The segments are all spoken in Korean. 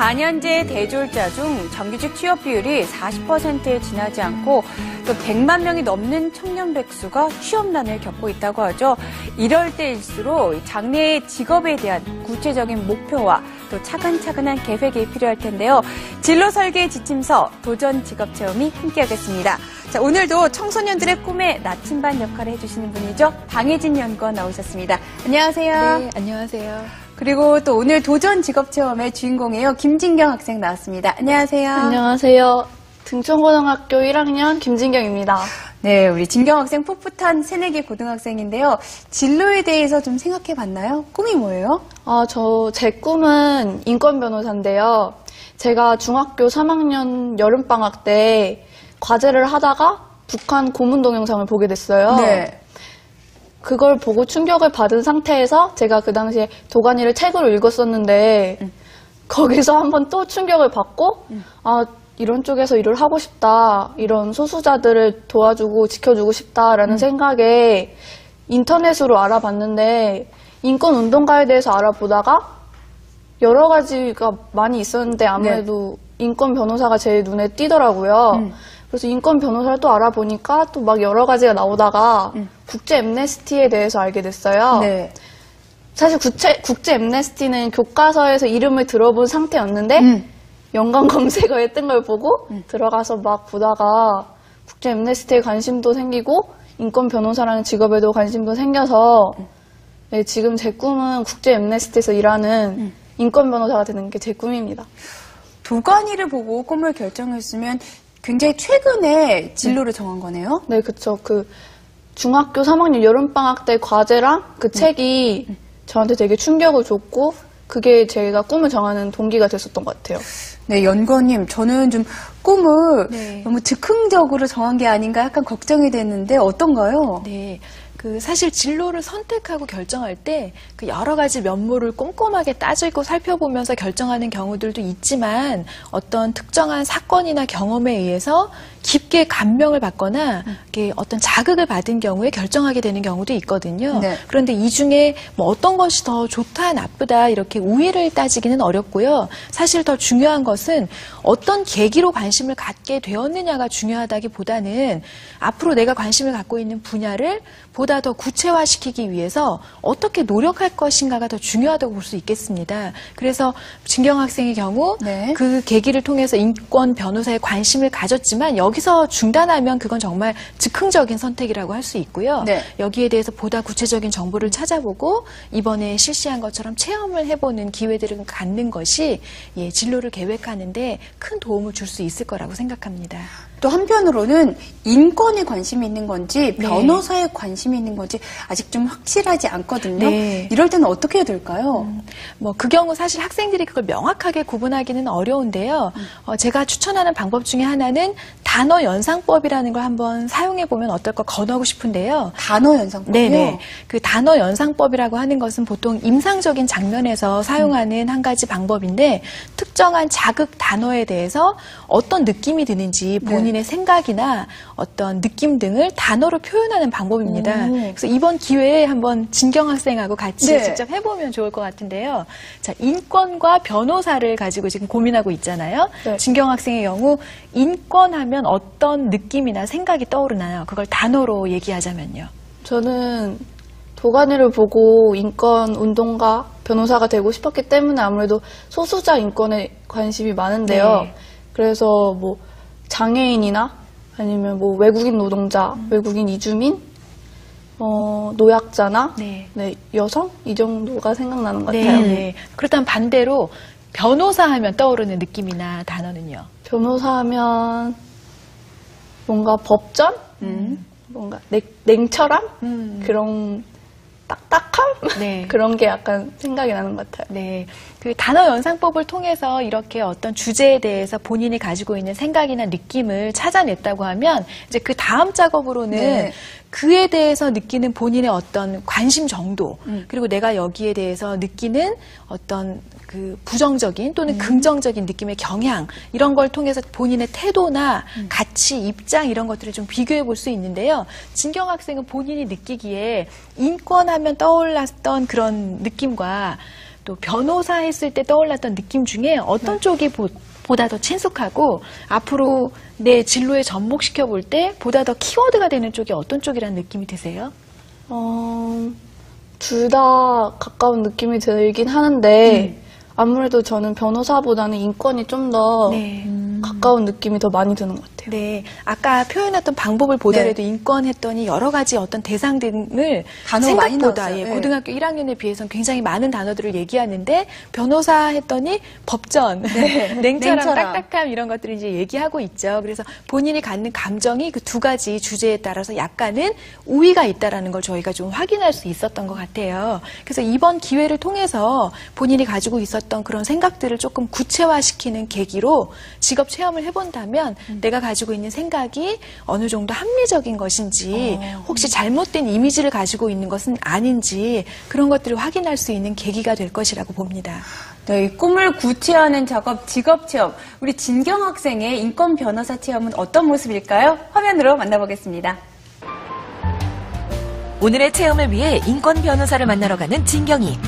4년제 대졸자 중 정규직 취업 비율이 40%에 지나지 않고 또 100만 명이 넘는 청년 백수가 취업난을 겪고 있다고 하죠. 이럴 때일수록 장래의 직업에 대한 구체적인 목표와 또 차근차근한 계획이 필요할 텐데요. 진로 설계 지침서 도전 직업 체험이 함께하겠습니다. 자, 오늘도 청소년들의 꿈에 나침반 역할을 해주시는 분이죠. 방혜진 연구원 나오셨습니다. 안녕하세요. 네, 안녕하세요. 그리고 또 오늘 도전 직업 체험의 주인공이에요. 김진경 학생 나왔습니다. 안녕하세요. 안녕하세요. 등촌고등학교 1학년 김진경입니다. 네, 우리 진경 학생 풋풋한 새내기 고등학생인데요. 진로에 대해서 좀 생각해 봤나요? 꿈이 뭐예요? 제 꿈은 인권 변호사인데요. 제가 중학교 3학년 여름방학 때 과제를 하다가 북한 고문 동영상을 보게 됐어요. 네. 그걸 보고 충격을 받은 상태에서 제가 그 당시에 도가니를 책으로 읽었었는데 거기서 한번 또 충격을 받고 이런 쪽에서 일을 하고 싶다. 이런 소수자들을 도와주고 지켜주고 싶다라는 생각에 인터넷으로 알아봤는데 인권운동가에 대해서 알아보다가 여러 가지가 많이 있었는데 아무래도 인권 변호사가 제일 눈에 띄더라고요. 그래서 인권 변호사를 또 알아보니까 또 막 여러 가지가 나오다가 국제 앰네스티에 대해서 알게 됐어요. 네. 사실 국제 앰네스티는 교과서에서 이름을 들어본 상태였는데 연관 검색어에 뜬 걸 보고 들어가서 막 보다가 국제 앰네스티에 관심도 생기고 인권 변호사라는 직업에도 관심도 생겨서 네, 지금 제 꿈은 국제 앰네스티에서 일하는 인권 변호사가 되는 게 제 꿈입니다. 도가니를 보고 꿈을 결정했으면 굉장히 최근에 진로를 정한 거네요? 네, 그쵸. 중학교 3학년 여름방학 때 과제랑 그 책이 저한테 되게 충격을 줬고 그게 제가 꿈을 정하는 동기가 됐었던 것 같아요. 네, 연구원님, 저는 좀 꿈을 너무 즉흥적으로 정한 게 아닌가 약간 걱정이 됐는데 어떤가요? 네. 사실 진로를 선택하고 결정할 때 여러 가지 면모를 꼼꼼하게 따지고 살펴보면서 결정하는 경우들도 있지만 어떤 특정한 사건이나 경험에 의해서 깊게 감명을 받거나 어떤 자극을 받은 경우에 결정하게 되는 경우도 있거든요. 네. 그런데 이 중에 뭐 어떤 것이 더 좋다, 나쁘다 이렇게 우위를 따지기는 어렵고요. 사실 더 중요한 것은 어떤 계기로 관심을 갖게 되었느냐가 중요하다기보다는 앞으로 내가 관심을 갖고 있는 분야를 보다 더 구체화시키기 위해서 어떻게 노력할 것인가가 더 중요하다고 볼 수 있겠습니다. 그래서 진경 학생의 경우 그 계기를 통해서 인권 변호사에 관심을 가졌지만 여기서 중단하면 그건 정말 즉흥적인 선택이라고 할 수 있고요. 여기에 대해서 보다 구체적인 정보를 찾아보고 이번에 실시한 것처럼 체험을 해보는 기회들을 갖는 것이 진로를 계획하는데 큰 도움을 줄 수 있을 거라고 생각합니다. 또 한편으로는 인권에 관심이 있는 건지 변호사에 관심이 있는 건지 아직 좀 확실하지 않거든요. 이럴 때는 어떻게 해야 될까요? 그 경우 사실 학생들이 그걸 명확하게 구분하기는 어려운데요. 제가 추천하는 방법 중에 하나는 단어 연상법이라는 걸 한번 사용해 보면 어떨까 권하고 싶은데요. 단어 연상법이요? 네네. 그 단어 연상법이라고 하는 것은 보통 임상적인 장면에서 사용하는 한 가지 방법인데 특정한 자극 단어에 대해서 어떤 느낌이 드는지 본인의 생각이나 어떤 느낌 등을 단어로 표현하는 방법입니다. 그래서 이번 기회에 한번 진경 학생하고 같이 직접 해보면 좋을 것 같은데요. 자, 인권과 변호사를 가지고 지금 고민하고 있잖아요. 진경 학생의 경우 인권하면 어떤 느낌이나 생각이 떠오르나요? 그걸 단어로 얘기하자면요. 저는 도가니를 보고 인권 운동가, 변호사가 되고 싶었기 때문에 아무래도 소수자 인권에 관심이 많은데요. 그래서 장애인이나 아니면 외국인 노동자, 외국인 이주민, 노약자나 여성 이 정도가 생각나는 것 같아요. 그렇다면 반대로 변호사 하면 떠오르는 느낌이나 단어는요? 변호사 하면 뭔가 법전? 뭔가 냉철함? 그런 딱딱함? 그런 게 약간 생각이 나는 것 같아요. 네. 그 단어 연상법을 통해서 이렇게 어떤 주제에 대해서 본인이 가지고 있는 생각이나 느낌을 찾아냈다고 하면 이제 그 다음 작업으로는 그에 대해서 느끼는 본인의 어떤 관심 정도 그리고 내가 여기에 대해서 느끼는 어떤 그 부정적인 또는 긍정적인 느낌의 경향 이런 걸 통해서 본인의 태도나 가치, 입장 이런 것들을 좀 비교해 볼 수 있는데요. 진경 학생은 본인이 느끼기에 인권하면 떠올랐던 그런 느낌과 또 변호사 했을 때 떠올랐던 느낌 중에 어떤 쪽이 보다 더 친숙하고 앞으로 내 진로에 접목시켜 볼 때 보다 더 키워드가 되는 쪽이 어떤 쪽이라는 느낌이 드세요? 둘 다 가까운 느낌이 들긴 하는데 아무래도 저는 변호사보다는 인권이 좀 더 네. 가까운 느낌이 더 많이 드는 것 같아요. 네, 아까 표현했던 방법을 보더라도 인권 했더니 여러 가지 어떤 대상 등을 단어가 많이 생각보다 나왔어요. 고등학교 1학년에 비해서는 굉장히 많은 단어들을 얘기하는데 변호사 했더니 법전, 냉철함, 딱딱함 이런 것들을 이제 얘기하고 있죠. 그래서 본인이 갖는 감정이 그 두 가지 주제에 따라서 약간은 우위가 있다라는 걸 저희가 좀 확인할 수 있었던 것 같아요. 그래서 이번 기회를 통해서 본인이 가지고 있었던 그런 생각들을 조금 구체화시키는 계기로 직업 체험을 해본다면 내가 가지고 있는 생각이 어느 정도 합리적인 것인지 혹시 잘못된 이미지를 가지고 있는 것은 아닌지 그런 것들을 확인할 수 있는 계기가 될 것이라고 봅니다. 네, 이 꿈을 구체화하는 작업, 직업 체험. 우리 진경 학생의 인권 변호사 체험은 어떤 모습일까요? 화면으로 만나보겠습니다. 오늘의 체험을 위해 인권 변호사를 만나러 가는 진경이.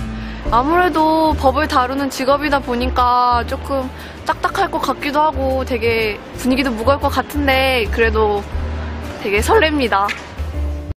아무래도 법을 다루는 직업이다 보니까 조금 딱딱할 것 같기도 하고 되게 분위기도 무거울 것 같은데 그래도 되게 설렙니다.